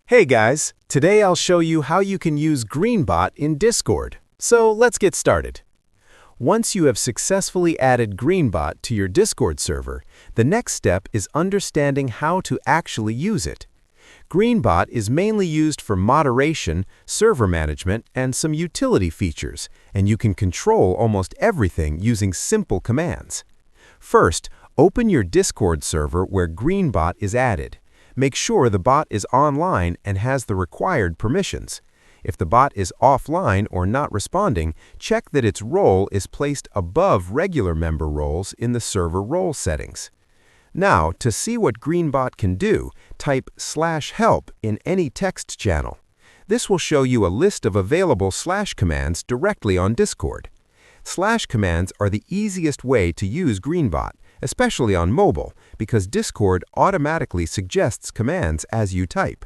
Hey guys, today I'll show you how you can use Greenbot in Discord. So let's get started. Once you have successfully added Greenbot to your Discord server, the next step is understanding how to actually use it. Greenbot is mainly used for moderation, server management, and some utility features, and you can control almost everything using simple commands. First, open your Discord server where Greenbot is added. Make sure the bot is online and has the required permissions. If the bot is offline or not responding, check that its role is placed above regular member roles in the server role settings. Now, to see what Greenbot can do, type /help in any text channel. This will show you a list of available / commands directly on Discord. / commands are the easiest way to use Greenbot, especially on mobile, because Discord automatically suggests commands as you type.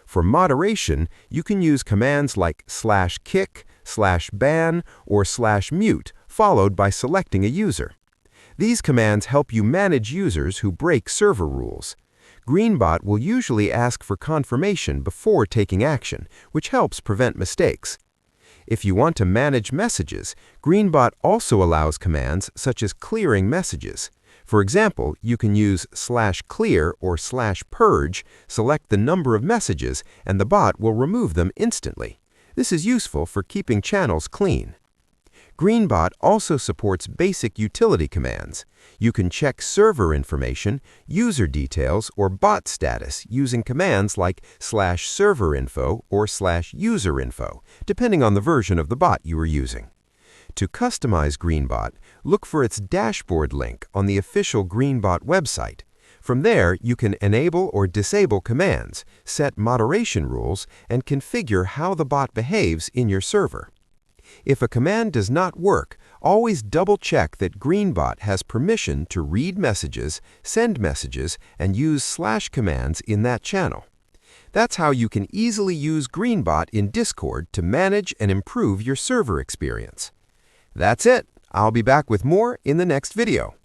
For moderation, you can use commands like /kick, /ban, or /mute, followed by selecting a user. These commands help you manage users who break server rules. Greenbot will usually ask for confirmation before taking action, which helps prevent mistakes. If you want to manage messages, Greenbot also allows commands such as clearing messages. For example, you can use /clear or /purge, select the number of messages, and the bot will remove them instantly. This is useful for keeping channels clean. Greenbot also supports basic utility commands. You can check server information, user details, or bot status using commands like /serverinfo or /userinfo, depending on the version of the bot you are using. To customize Greenbot, look for its dashboard link on the official Greenbot website. From there, you can enable or disable commands, set moderation rules, and configure how the bot behaves in your server. If a command does not work, always double-check that Greenbot has permission to read messages, send messages, and use /commands in that channel. That's how you can easily use Greenbot in Discord to manage and improve your server experience. That's it. I'll be back with more in the next video.